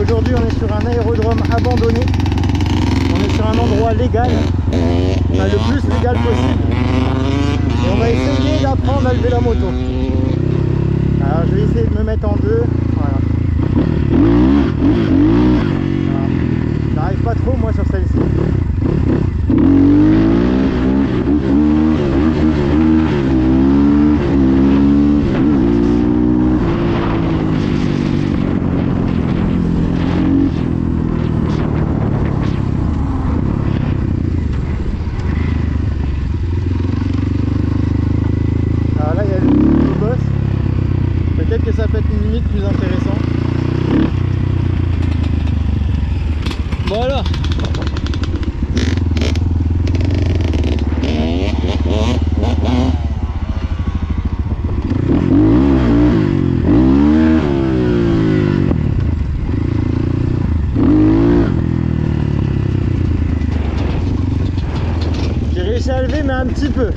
Aujourd'hui on est sur un aérodrome abandonné. On est sur un endroit légal, enfin, le plus légal possible. Et on va essayer d'apprendre à lever la moto. Alors je vais essayer de me mettre en deux. Voilà. J'arrive pas trop moi sur celle-ci. Que ça peut être une limite plus intéressant. Voilà. J'ai réussi à lever mais un petit peu.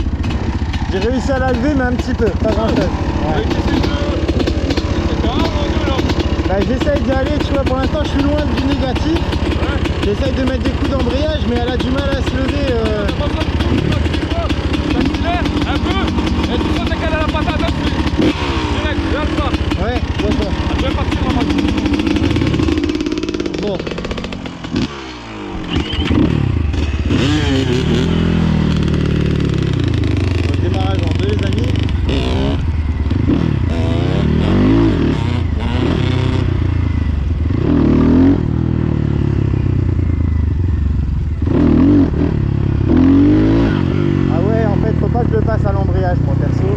J'ai réussi à la lever mais un petit peu, pas grand chose. Ouais. Bah, j'essaye d'y aller, tu vois, pour l'instant je suis loin du négatif. Ouais. J'essaye de mettre des coups d'embrayage, mais elle a du mal à se lever. Un peu, et tu sens qu'elle a la patate dessus. Direct, regarde ça. Ouais, d'accord. Je vais partir en mode. Bon. Le démarrage en deux, les amis. À l'embrayage moi perso.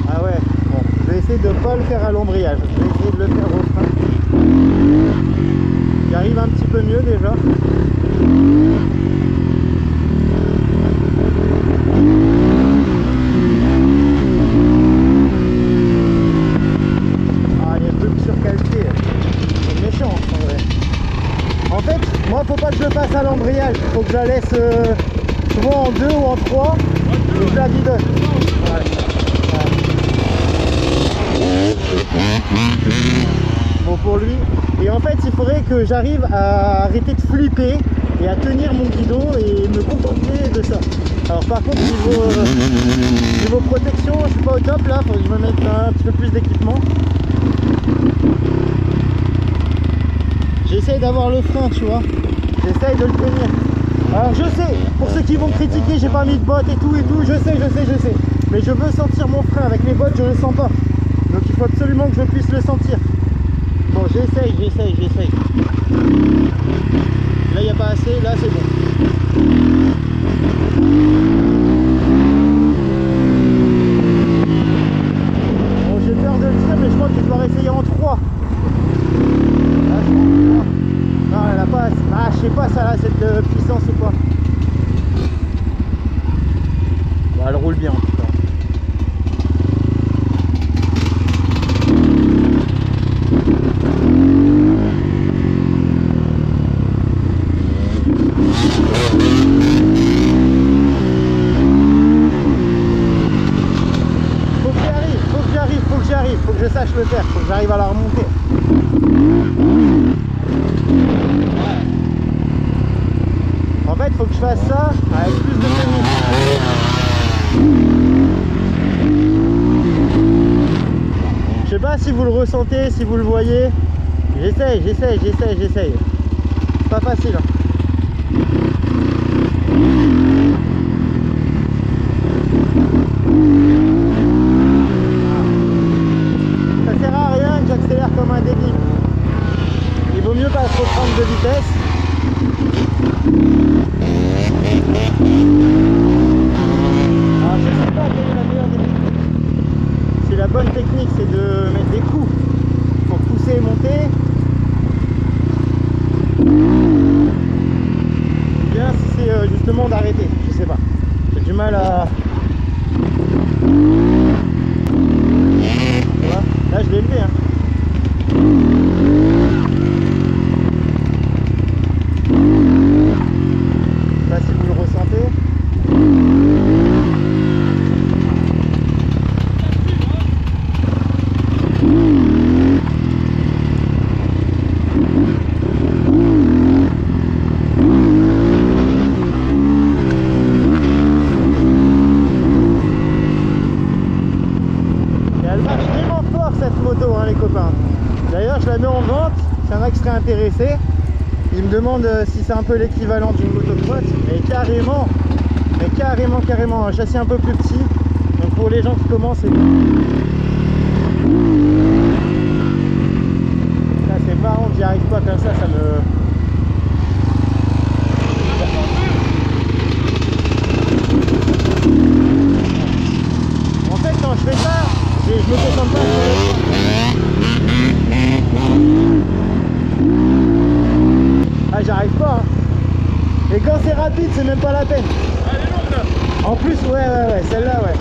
Ah ouais, bon, je vais essayer de ne pas le faire à l'embrayage, je vais essayer de le faire au frein. J'arrive un petit peu mieux déjà. Ah, il y a plus que surcalqué, c'est méchant en vrai. En fait, moi faut pas que je le fasse à l'embrayage, faut que je la laisse souvent en 2 ou en 3 et je la bidonne. Ouais. Ouais. Bon pour lui. Et en fait il faudrait que j'arrive à arrêter de flipper et à tenir mon guidon et me contenter de ça. Alors par contre niveau protection je suis pas au top là, faut que je me mette un petit peu plus d'équipement. J'essaye d'avoir le frein tu vois. J'essaye de le tenir. Alors je sais, pour ceux qui vont critiquer, j'ai pas mis de bottes et tout, je sais. Mais je veux sentir mon frein, avec les bottes je le sens pas. Donc il faut absolument que je puisse le sentir. Bon j'essaye. Là il n'y a pas assez, là c'est bon. Bon j'ai peur de le dire, mais je crois que je dois essayer en 3. Non, elle a pas. Ah, je sais pas ça là, cette puissance ou quoi. Bon, elle roule bien en tout cas. Faut que je sache le faire, faut que j'arrive à la remonter. En fait, il faut que je fasse ça avec plus de technique. Je sais pas si vous le ressentez, si vous le voyez. J'essaye. C'est pas facile. Hein. Ça sert à rien que j'accélère comme un débile. Il vaut mieux pas trop prendre de vitesse. Alors je sais pas quelle est la meilleure technique. Si la bonne technique c'est de mettre des coups pour pousser et monter. Ou bien si c'est justement d'arrêter, je sais pas. J'ai du mal à... Voilà. Là je l'ai levé hein. Là si vous le ressentez. me demande si c'est un peu l'équivalent d'une motocross. Et carrément, carrément, un châssis un peu plus petit. Donc pour les gens qui commencent, c'est bien. Ça c'est marrant que j'y arrive pas comme ça me... En fait quand je fais ça, je me concentre pas sur le... Ah j'arrive pas hein. Et quand c'est rapide c'est même pas la peine. Ah, elle est lourde là. En plus ouais, celle-là ouais.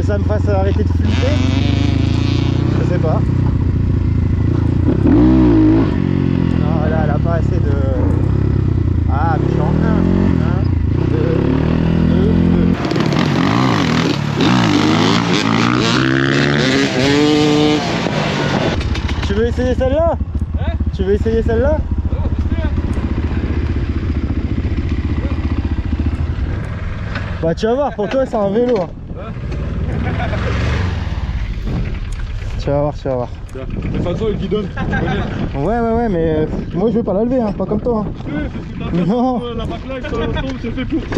Ça me fasse arrêter de flipper. Je sais pas. Non là elle a pas assez de... Ah mais je suis en 1, 2, 2. Tu veux essayer celle-là? Hein? Tu veux essayer celle-là? Bah tu vas voir, pour toi c'est un vélo. Hein. Tu vas voir, tu vas voir. De toute façon, il guidonne, tu connais. Ouais, mais moi je vais pas la lever, hein, pas comme toi. Hein. Oui, c'est ce que t'as fait. Non. La backlight sur la tombe, c'est fait pour ça.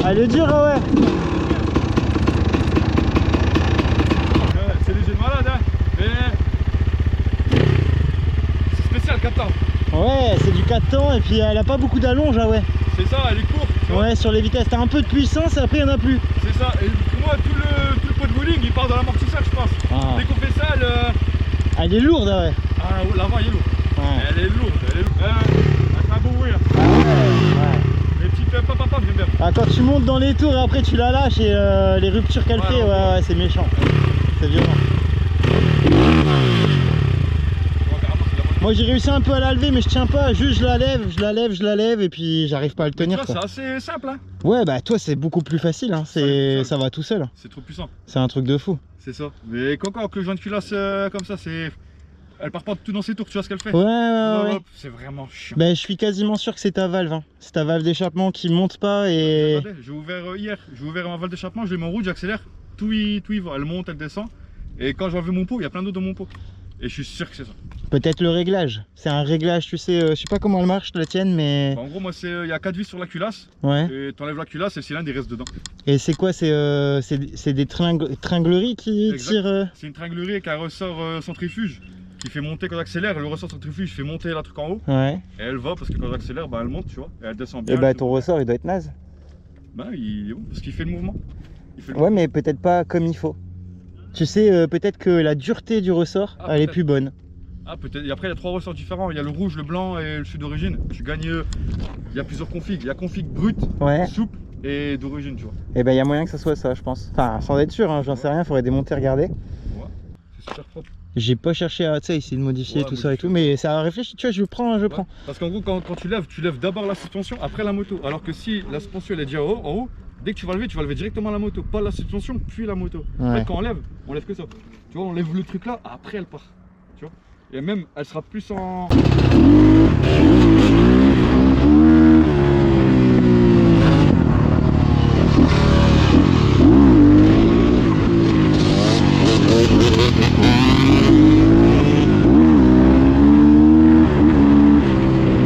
Elle est dure, ouais. C'est léger de malade, hein. Mais c'est spécial 4 temps. Ouais, c'est du 4 temps et puis elle a pas beaucoup d'allonge, ah ouais. C'est ça, elle est courte. Ouais, sur les vitesses, t'as un peu de puissance, après il n'y en a plus. C'est ça, et pour moi tout le pot de bowling il part dans l'amortisseur je pense. Ah. Dès qu'on fait ça, elle est lourde, ah ouais. Ah, l'avant il est lourd. Ouais. Elle est lourde, elle est lourde. Elle fait un beau bruit là. Ah ouais. Les petites papa j'aime bien. Ah, quand tu montes dans les tours et après tu la lâches et les ruptures qu'elle fait, ouais, c'est méchant. C'est violent. Moi j'ai réussi un peu à la lever mais je tiens pas, juste je la lève et puis j'arrive pas à le tenir. C'est assez simple hein. Ouais bah toi c'est beaucoup plus facile, hein. Ça va tout seul. C'est trop puissant. C'est un truc de fou. C'est ça. Mais quand le joint de culasse comme ça, c'est... Elle part pas tout dans ses tours, tu vois ce qu'elle fait? Ouais. C'est vraiment chiant. Bah je suis quasiment sûr que c'est ta valve, hein. C'est ta valve d'échappement qui monte pas et... J'ai ouvert hier, j'ai ouvert ma valve d'échappement, je l'ai mis en route, j'accélère, tout y va, elle monte, elle descend. Et quand j'ai enlevé mon pot, il y a plein d'eau dans mon pot. Et je suis sûr que c'est ça. Peut-être le réglage. C'est un réglage, tu sais, je sais pas comment elle marche la tienne, mais... Bah, en gros, moi, il y a 4 vis sur la culasse. Ouais. Et tu enlèves la culasse et le cylindre il reste dedans. Et c'est quoi? C'est des tringleries qui tirent... C'est une tringlerie qui a ressort centrifuge. qui fait monter quand j'accélère, le ressort centrifuge fait monter la truc en haut. Ouais. Et elle va parce que quand j'accélère, bah elle monte, tu vois, et elle descend bien. Et bah ton ressort il doit être naze. Bah il est bon parce qu'il fait le mouvement. Il fait le Ouais, mais peut-être pas comme il faut. Tu sais, peut-être que la dureté du ressort, Ah, elle est peut-être. plus bonne. Ah peut-être, et après il y a 3 ressorts différents, il y a le rouge, le blanc et le celui d'origine. Tu gagnes, il y a plusieurs configs, il y a config brut, Ouais. souple et d'origine, tu vois. Et ben il y a moyen que ça soit ça, je pense. Enfin, sans être sûr, hein, j'en sais rien, faudrait démonter, regarder. Ouais, c'est super propre. J'ai pas cherché à essayer de modifier Ouais, tout ça et modifier. tout, mais ça a réfléchi, tu vois, je prends. Ouais. Parce qu'en gros, quand tu lèves d'abord la suspension, après la moto. Alors que si la suspension elle est déjà en haut, dès que tu vas lever directement la moto. Pas la suspension, puis la moto. Ouais. En fait, quand on lève que ça. Tu vois, on lève le truc là, après elle part. Tu vois. Et même, elle sera plus en...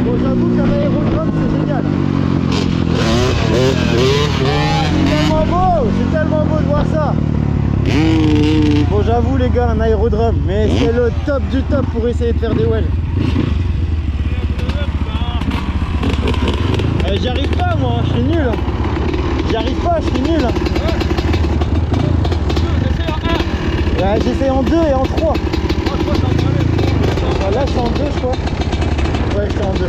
Bon, j'avoue qu'un aérodrome c'est génial. C'est tellement beau de voir ça. Bon, j'avoue les gars, un aérodrome, mais c'est le top du top pour essayer de faire des wells. J'y arrive pas moi, je suis nul. J'y arrive pas, je suis nul. Ouais, j'essaie en 2 et en 3. Là je suis en 2 je crois. Ouais, je suis en 2.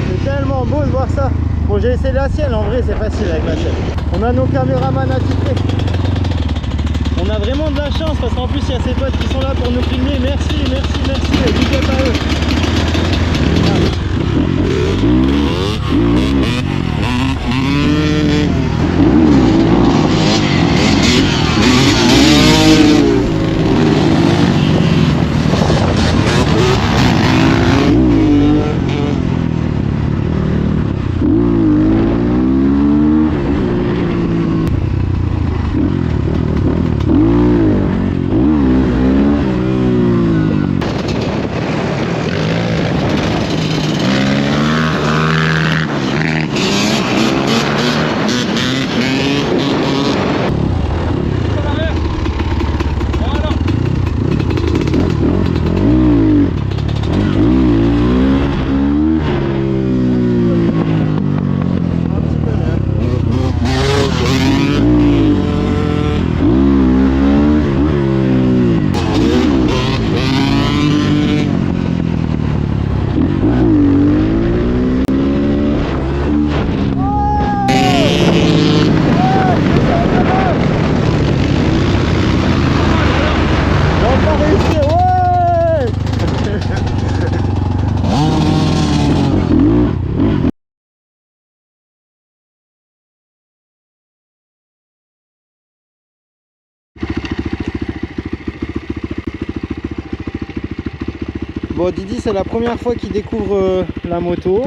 C'est tellement beau de voir ça. Bon, j'ai essayé la sienne, en vrai c'est facile avec la sienne. On a nos caméramans attitrés. On a vraiment de la chance parce qu'en plus il y a ces potes qui sont là pour nous filmer. Merci, merci, merci. Et big up à eux. Bon, Didi, c'est la première fois qu'il découvre la moto.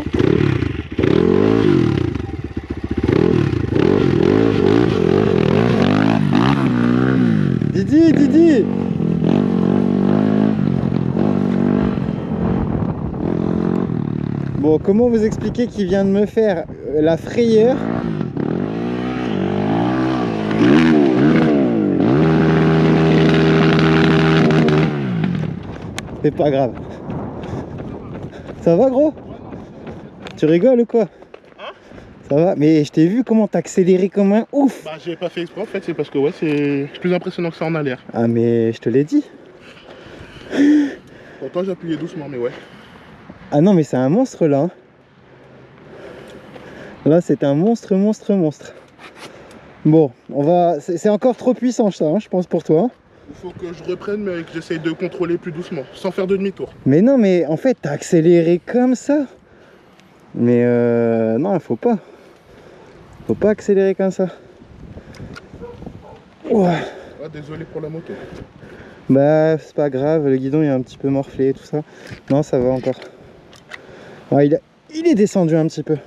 Didi, Didi! Bon, comment vous expliquer qu'il vient de me faire la frayeur? C'est pas grave. Ça va gros? Tu rigoles ou quoi? Hein? Ça va? Mais je t'ai vu comment t'as accéléré comme un ouf. Bah j'ai pas fait exprès en fait, c'est parce que ouais c'est plus impressionnant que ça en a l'air. Ah mais je te l'ai dit. Pourtant j'ai appuyé doucement mais ouais. Ah non mais c'est un monstre là. Là c'est un monstre. Bon, on va. C'est encore trop puissant ça, hein, je pense pour toi. Il faut que je reprenne mais que j'essaye de contrôler plus doucement, sans faire de demi-tour. Mais non mais en fait t'as accéléré comme ça. Mais non, il faut pas. Faut pas accélérer comme ça. Ouais. Ah, désolé pour la moto. Bah c'est pas grave, le guidon il est un petit peu morflé et tout ça. Non ça va encore. Ouais, il est descendu un petit peu.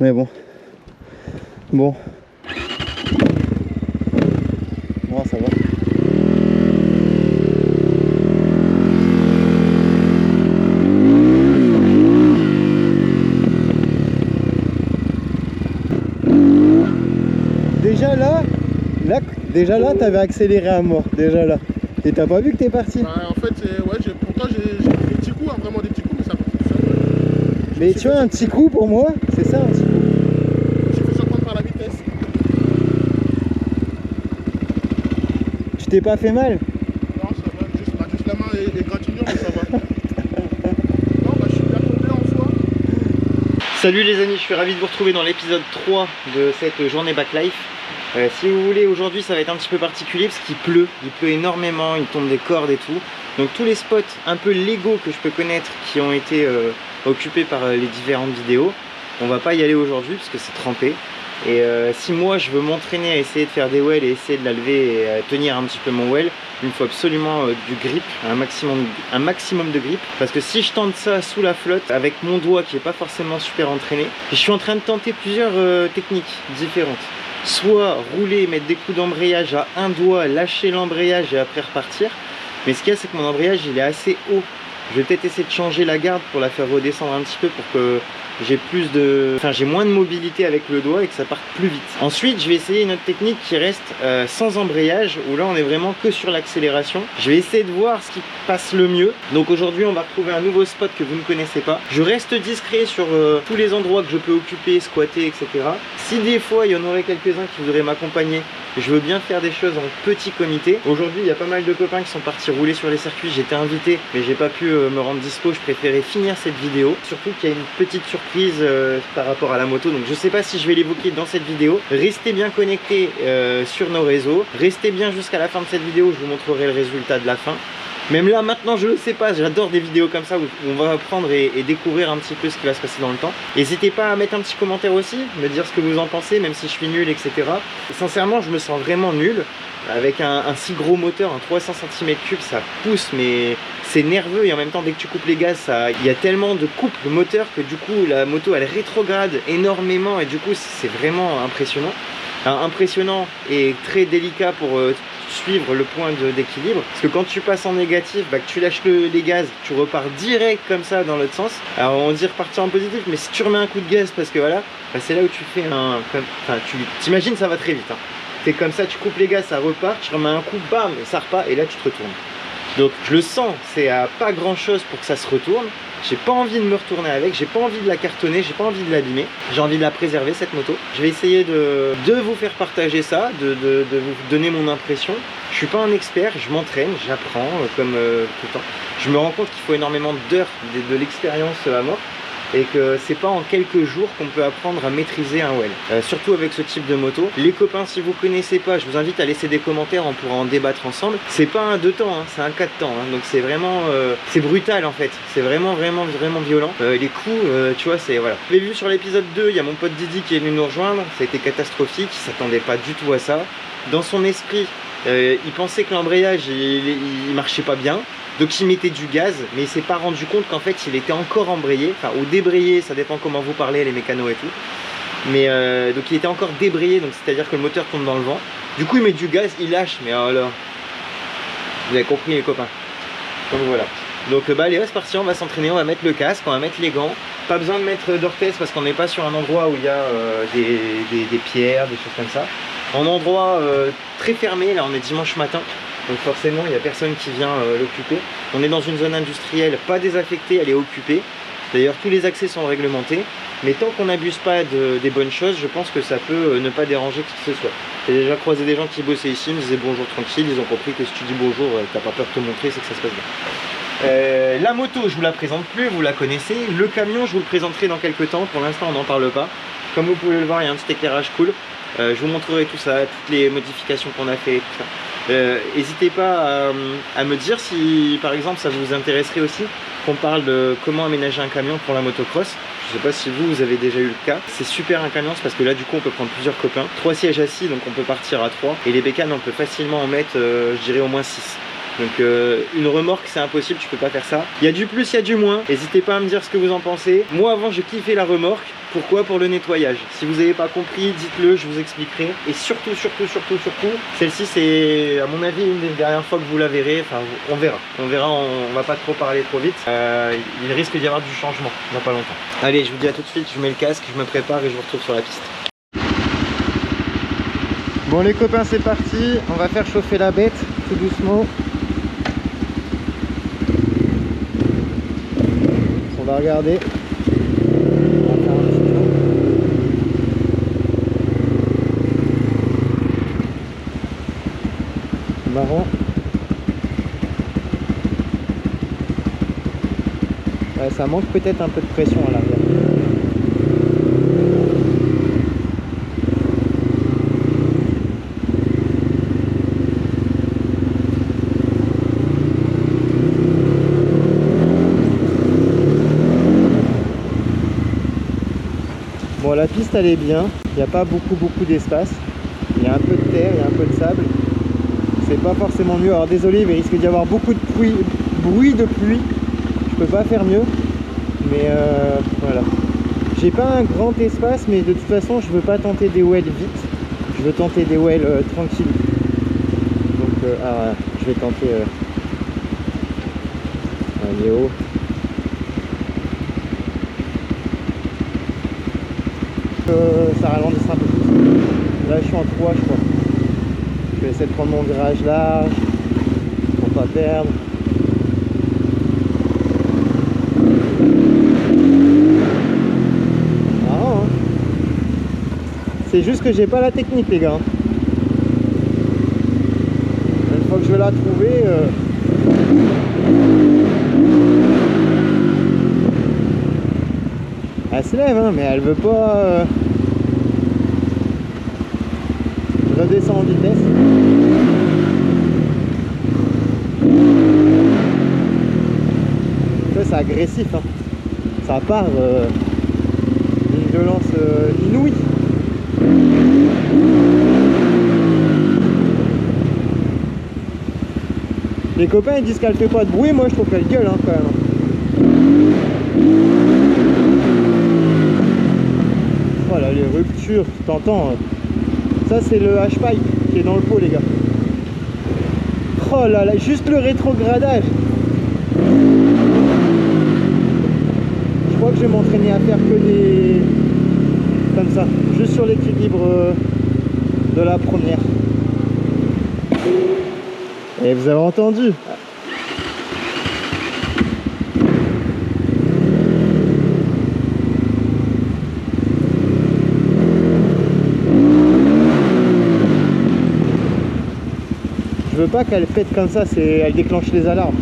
Mais bon. Bon. Bon, ça va. Déjà là, t'avais accéléré à mort. Déjà là. Et t'as pas vu que t'es parti? Bah, en fait, ouais, pourtant j'ai pris des petits coups, hein, vraiment des petits coups, mais ça partit tout seul. Mais tu vois, un petit coup pour moi, c'est ça un petit coup. J'ai fait surprendre par la vitesse. Tu t'es pas fait mal? Non, ça va, juste la main est gratignure, mais ça va. Non, bah, je suis bien tombé en soi. Salut les amis, je suis ravi de vous retrouver dans l'épisode 3 de cette journée Backlife. Si vous voulez, aujourd'hui ça va être un petit peu particulier parce qu'il pleut énormément, il tombe des cordes et tout. Donc tous les spots un peu légaux que je peux connaître qui ont été occupés par les différentes vidéos, on va pas y aller aujourd'hui parce que c'est trempé. Et si moi je veux m'entraîner à essayer de faire des wells et essayer de la lever et à tenir un petit peu mon well, il me faut absolument du grip, un maximum de grip. Parce que si je tente ça sous la flotte, avec mon doigt qui est pas forcément super entraîné, je suis en train de tenter plusieurs techniques différentes. Soit rouler, mettre des coups d'embrayage à un doigt, lâcher l'embrayage et après repartir. Mais ce qu'il y a, c'est que mon embrayage il est assez haut. Je vais peut-être essayer de changer la garde pour la faire redescendre un petit peu pour que j'ai moins de mobilité avec le doigt et que ça parte plus vite. Ensuite, je vais essayer une autre technique qui reste sans embrayage, où là on est vraiment que sur l'accélération. Je vais essayer de voir ce qui passe le mieux. Donc aujourd'hui, on va retrouver un nouveau spot que vous ne connaissez pas. Je reste discret sur tous les endroits que je peux occuper, squatter, etc. Si des fois il y en aurait quelques-uns qui voudraient m'accompagner, je veux bien faire des choses en petit comité. Aujourd'hui, il y a pas mal de copains qui sont partis rouler sur les circuits. J'étais invité, mais j'ai pas pu me rendre dispo. Je préférais finir cette vidéo. Surtout qu'il y a une petite surprise par rapport à la moto. Donc je sais pas si je vais l'évoquer dans cette vidéo. Restez bien connectés sur nos réseaux. Restez bien jusqu'à la fin de cette vidéo. Je vous montrerai le résultat de la fin. Même là, maintenant, je le sais pas, j'adore des vidéos comme ça où on va apprendre et découvrir un petit peu ce qui va se passer dans le temps. N'hésitez pas à mettre un petit commentaire aussi, me dire ce que vous en pensez, même si je suis nul, etc. Sincèrement, je me sens vraiment nul. Avec un si gros moteur, un 300 cm3, ça pousse, mais c'est nerveux. Et en même temps, dès que tu coupes les gaz, il y a tellement de coupes le moteur que du coup, la moto, elle rétrograde énormément. Et du coup, c'est vraiment impressionnant. Alors, impressionnant et très délicat pour suivre le point d'équilibre, parce que quand tu passes en négatif, que tu lâches les gaz, tu repars direct comme ça dans l'autre sens. Alors on dit repartir en positif, mais si tu remets un coup de gaz, parce que voilà, c'est là où tu fais tu t'imagines, ça va très vite, hein. C'est comme ça, tu coupes les gaz, ça repart, tu remets un coup, bam, ça repart, et là tu te retournes. Donc je le sens, c'est à pas grand chose pour que ça se retourne. J'ai pas envie de me retourner avec, j'ai pas envie de la cartonner, j'ai pas envie de l'abîmer. J'ai envie de la préserver, cette moto. Je vais essayer de vous faire partager ça, de vous donner mon impression. Je suis pas un expert, je m'entraîne, j'apprends comme tout le temps. Je me rends compte qu'il faut énormément d'heures de l'expérience à mort. Et que c'est pas en quelques jours qu'on peut apprendre à maîtriser un well, surtout avec ce type de moto. Les copains, si vous connaissez pas, je vous invite à laisser des commentaires, on pourra en débattre ensemble. C'est pas un 2 temps, hein, c'est un 4 temps, hein, donc c'est vraiment c'est brutal en fait, c'est vraiment violent. Les coups, tu vois, c'est voilà. Vous avez vu sur l'épisode 2, il y a mon pote Didi qui est venu nous rejoindre, ça a été catastrophique, il s'attendait pas du tout à ça. Dans son esprit, il pensait que l'embrayage il marchait pas bien. Donc il mettait du gaz, mais il s'est pas rendu compte qu'en fait il était encore embrayé, enfin ou débrayé, ça dépend comment vous parlez les mécanos et tout. Mais donc il était encore débrayé, donc c'est-à-dire que le moteur tombe dans le vent. Du coup il met du gaz, il lâche, mais alors, vous avez compris les copains. Donc voilà. Donc allez, c'est parti, on va s'entraîner, on va mettre le casque, on va mettre les gants. Pas besoin de mettre d'orthèse parce qu'on n'est pas sur un endroit où il y a des pierres, des choses comme ça. En endroit très fermé, là on est dimanche matin. Donc forcément il n'y a personne qui vient l'occuper. On est dans une zone industrielle pas désaffectée, elle est occupée. D'ailleurs tous les accès sont réglementés. Mais tant qu'on n'abuse pas des bonnes choses, je pense que ça peut ne pas déranger qui que ce soit. J'ai déjà croisé des gens qui bossaient ici, ils me disaient bonjour tranquille, ils ont compris que si tu dis bonjour, t'as pas peur de te montrer, c'est que ça se passe bien. La moto je vous la présente plus, vous la connaissez. Le camion je vous le présenterai dans quelques temps, pour l'instant on n'en parle pas. Comme vous pouvez le voir, il y a un petit éclairage cool. Je vous montrerai tout ça, toutes les modifications qu'on a fait, tout ça. N'hésitez pas à me dire si par exemple ça vous intéresserait aussi qu'on parle de comment aménager un camion pour la motocross. Je sais pas si vous avez déjà eu le cas. C'est super un camion, c'est parce que là du coup on peut prendre plusieurs copains. 3 sièges assis, donc on peut partir à 3. Et les bécanes on peut facilement en mettre je dirais au moins 6. Donc une remorque c'est impossible, tu peux pas faire ça. Il y a du plus, il y a du moins. N'hésitez pas à me dire ce que vous en pensez. Moi avant je kiffais la remorque. Pourquoi? Pour le nettoyage. Si vous n'avez pas compris, dites-le, je vous expliquerai. Et surtout, celle-ci c'est à mon avis une des dernières fois que vous la verrez. Enfin on verra. On va pas trop parler trop vite. Il risque d'y avoir du changement dans pas longtemps. Allez, je vous dis à tout de suite, je mets le casque, je me prépare et je vous retrouve sur la piste. Bon les copains, c'est parti, on va faire chauffer la bête tout doucement. On va regarder. On va faire un petit tour. Marrant. Ouais, ça manque peut-être un peu de pression à l'arrière. Bon, la piste elle est bien, il n'y a pas beaucoup d'espace, il y a un peu de terre, il y a un peu de sable, c'est pas forcément mieux. Alors désolé, il risque d'y avoir beaucoup de bruit de pluie, je peux pas faire mieux, mais voilà. J'ai pas un grand espace, mais de toute façon je veux pas tenter des wells vite, je veux tenter des wells tranquilles. Donc voilà, je vais tenter un Léo. Ça ralentisse un peu plus. Là je suis en 3 je crois. Je vais essayer de prendre mon virage large pour pas perdre. Marrant hein. C'est juste que j'ai pas la technique les gars. Une fois que je vais la trouver elle se lève hein, mais elle veut pas redescendre en vitesse. Ça c'est agressif hein. Ça part d'une violence inouïe. Les copains ils disent qu'elle fait pas de bruit, moi je trouve qu'elle gueule hein, quand même. Voilà les ruptures, t'entends ça c'est le H-pipe qui est dans le pot les gars. Oh là là, juste le rétrogradage. Je crois que je vais m'entraîner à faire que des... comme ça, juste sur l'équilibre de la première. Et vous avez entendu. Je veux pas qu'elle pète comme ça, elle déclenche les alarmes.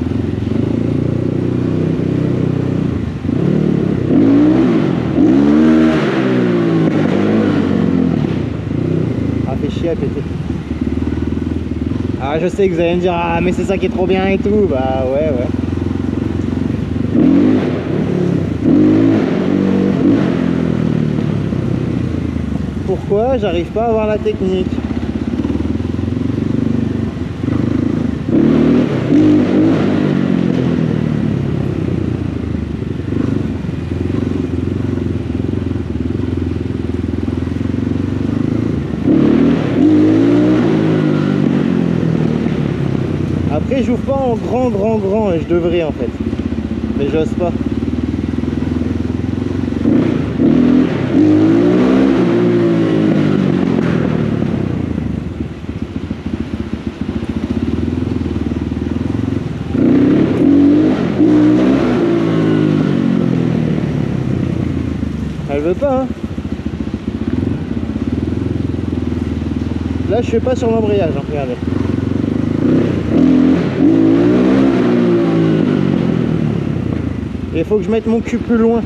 Ah, fait chier à péter. Ah, je sais que vous allez me dire, ah mais c'est ça qui est trop bien et tout. Bah ouais. Pourquoi j'arrive pas à avoir la technique? Après j'ouvre pas en grand et je devrais en fait, mais j'ose pas. Elle veut pas hein. Là je suis pas sur l'embrayage hein, regardez. Il faut que je mette mon cul plus loin.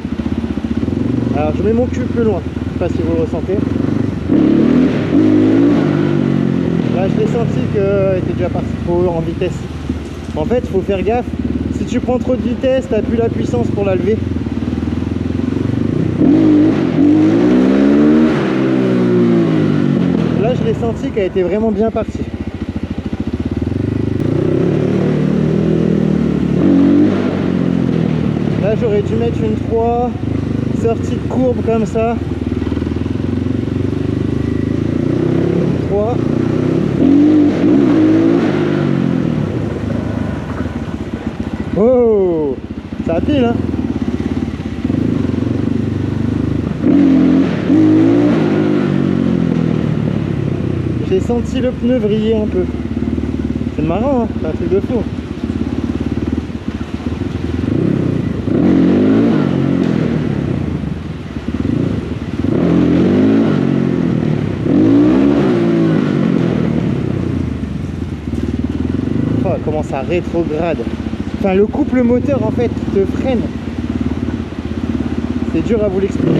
Alors je mets mon cul plus loin. Je sais pas si vous le ressentez. Là je l'ai senti qu'elle était déjà partie trop haut en vitesse. En fait il faut faire gaffe. Si tu prends trop de vitesse, t'as plus la puissance pour la lever. Là je l'ai senti qu'elle était vraiment bien partie. Là j'aurais dû mettre une 3, sortie de courbe comme ça. Une 3. Oh, ça pile hein. J'ai senti le pneu vriller un peu. C'est marrant hein, c'est un truc de fou. Oh, comment ça rétrograde. Enfin le couple moteur en fait te freine. C'est dur à vous l'expliquer.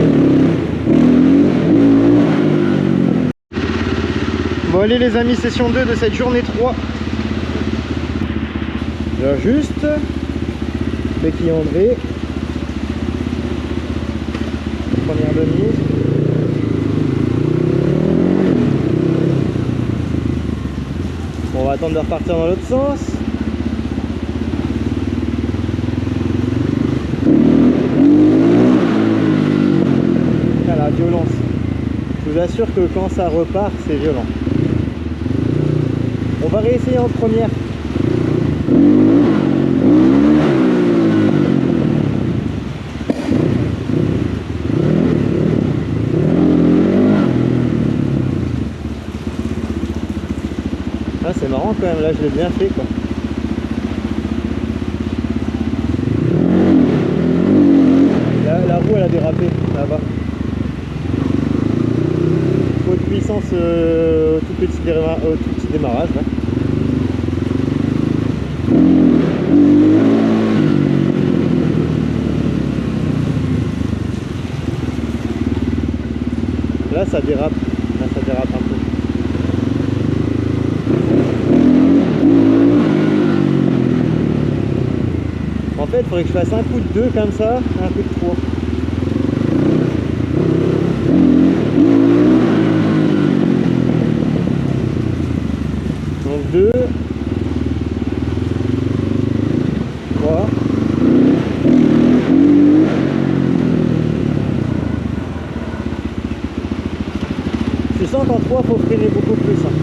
Bon allez les amis, session 2 de cette journée 3. J'ajuste. Béquille André. Première demi. Bon, on va attendre de repartir dans l'autre sens. Ah, la violence. Je vous assure que quand ça repart, c'est violent. On va réessayer en première. Ah, c'est marrant quand même, là je l'ai bien fait quoi. La roue elle a dérapé, là-bas. Trop de puissance au tout petit démarrage là. Là ça dérape, un peu. En fait, il faudrait que je fasse un coup de 2 comme ça, un coup de 3. Donc 2, 3. Tu sens qu'en 3, il faut freiner beaucoup plus. Hein.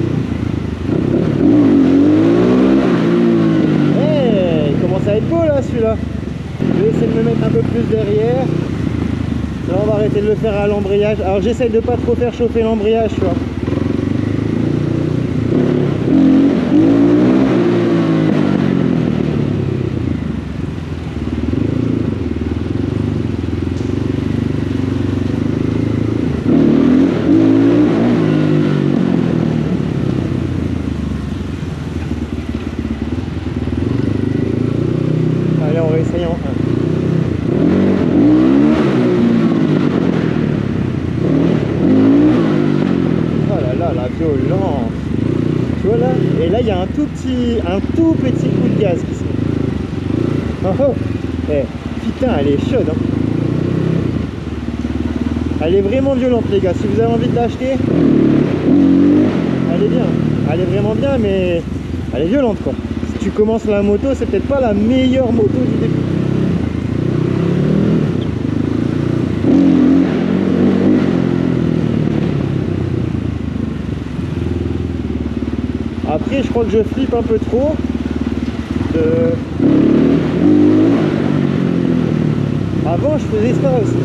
Hey, il commence à être beau là celui-là. Je vais essayer de me mettre un peu plus derrière. Là on va arrêter de le faire à l'embrayage. Alors j'essaye de pas trop faire chauffer l'embrayage, tu vois. Allez, on va essayer en 1. Oh là là, la violence. Tu vois là? Et là, il y a un tout petit coup de gaz qui se met. Oh oh. Eh, putain, elle est chaude. Hein. Elle est vraiment violente, les gars. Si vous avez envie de l'acheter, elle est bien. Elle est vraiment bien, mais elle est violente, quoi. Si tu commences la moto, c'est peut-être pas la meilleure moto du début. Après, je crois que je flippe un peu trop. Avant, je faisais ça aussi.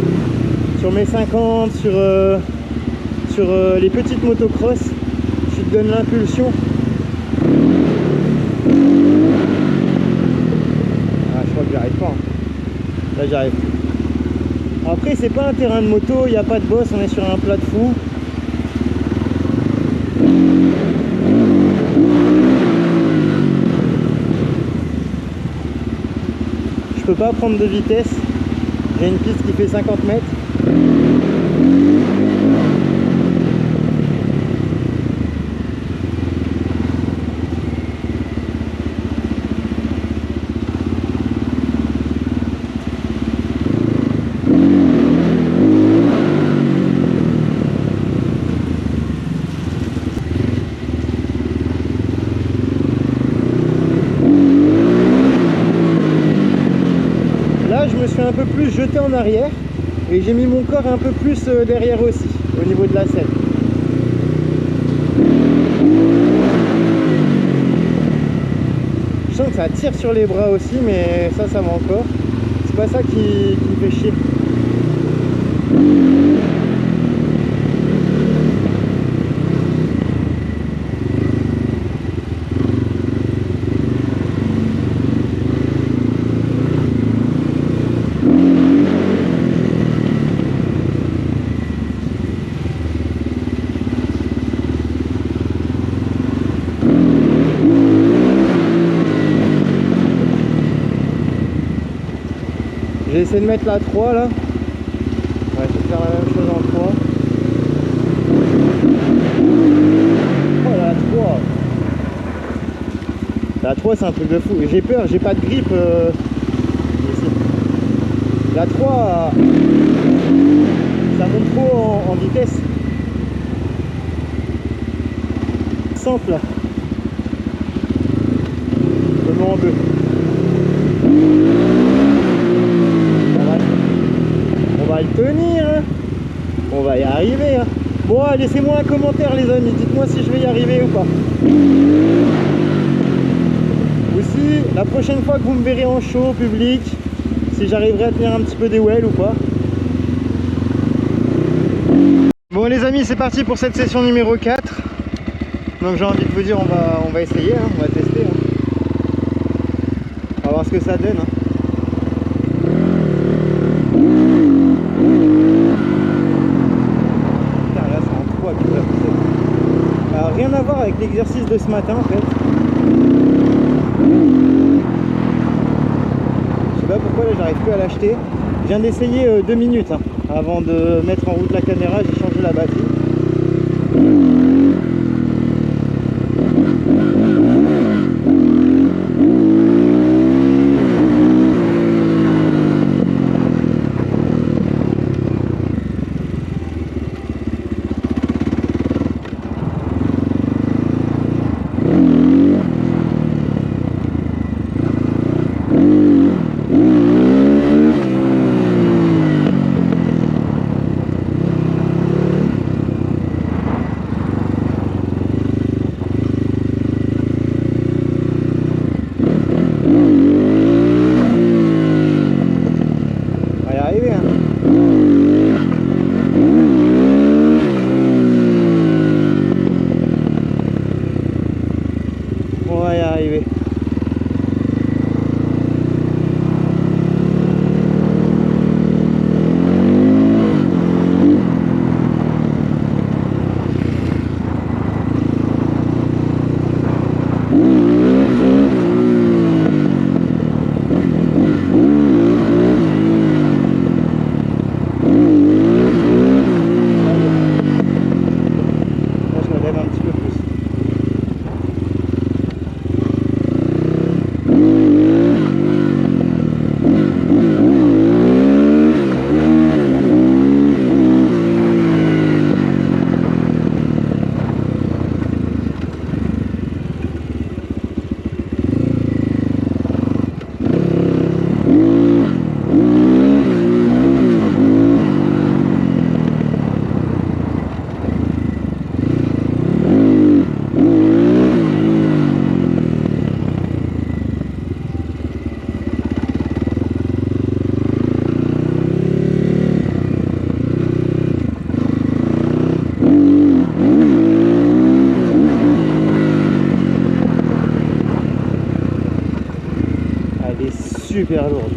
Sur mes 50, sur les petites motocross, tu te donnes l'impulsion. Ah, je crois que j'arrive pas. Hein. Là, j'arrive. Après, c'est pas un terrain de moto, il n'y a pas de boss, on est sur un plat de fou. Je peux pas prendre de vitesse. J'ai une piste qui fait 50 mètres. plus jeté en arrière et j'ai mis mon corps un peu plus derrière aussi, au niveau de la selle. Je sens que ça tire sur les bras aussi, mais ça va encore. C'est pas ça qui me fait chier. J'ai essayé de mettre la 3 là. Ouais, je vais faire la même chose en 3. Oh la 3. La 3 c'est un truc de fou. Et j'ai peur, j'ai pas de grippe ici. La 3 ça monte trop en vitesse. Simple là. Je me mets en deux. On va le tenir, hein. On va y arriver, hein. Bon, laissez-moi un commentaire les amis, dites-moi si je vais y arriver ou pas. Aussi, la prochaine fois que vous me verrez en show public, si j'arriverai à tenir un petit peu des wells ou pas. Bon les amis, c'est parti pour cette session numéro 4. Donc j'ai envie de vous dire, on va essayer, hein. On va tester, hein. On va voir ce que ça donne, hein. Rien à voir avec l'exercice de ce matin en fait. Je sais pas pourquoi là j'arrive plus à l'acheter. Je viens d'essayer 2 minutes hein, avant de mettre en route la caméra, j'ai changé la batterie. Super lourde.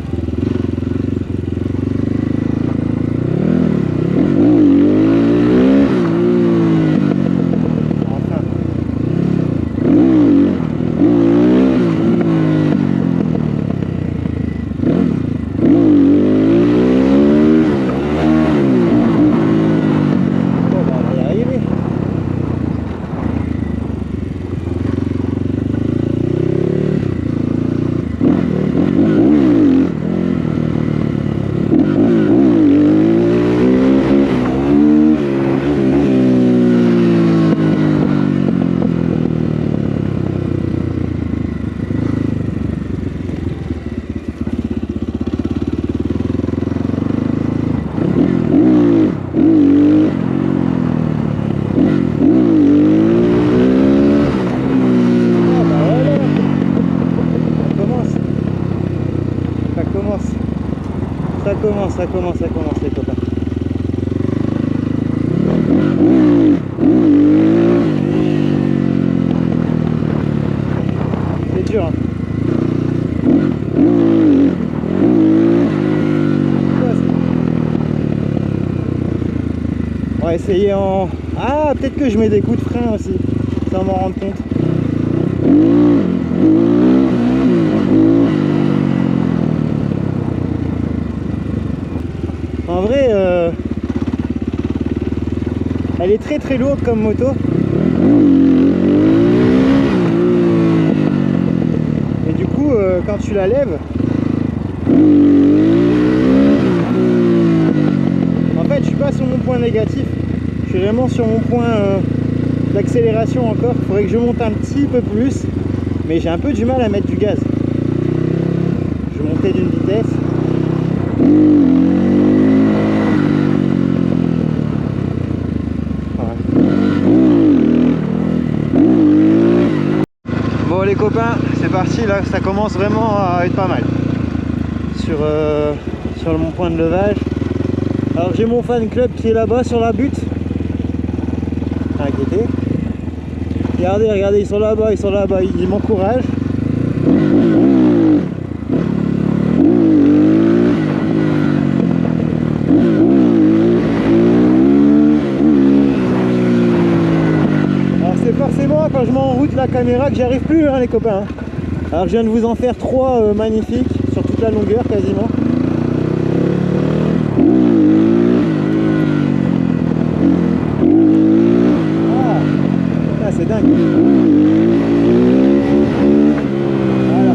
On va essayer en... Ah, peut-être que je mets des coups de frein aussi, sans m'en rendre compte. En vrai, elle est très très lourde comme moto. Et du coup, quand tu la lèves, en fait, je suis pas sur mon point négatif. Je suis vraiment sur mon point d'accélération encore. Il faudrait que je monte un petit peu plus, mais j'ai un peu du mal à mettre du gaz. Je vais monter d'une vitesse. Bon les copains, c'est parti, là ça commence vraiment à être pas mal sur mon point de levage. Alors j'ai mon fan club qui est là-bas sur la butte. Inquiété. Regardez, ils sont là-bas, ils m'encouragent. C'est forcément quand je mets en route la caméra que j'y arrive plus hein, les copains. Alors je viens de vous en faire 3 magnifiques sur toute la longueur quasiment. Ah, c'est dingue. Voilà.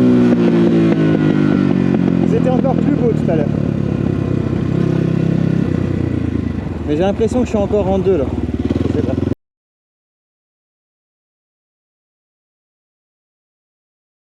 Ils étaient encore plus beaux tout à l'heure. Mais j'ai l'impression que je suis encore en 2 là. Je sais pas.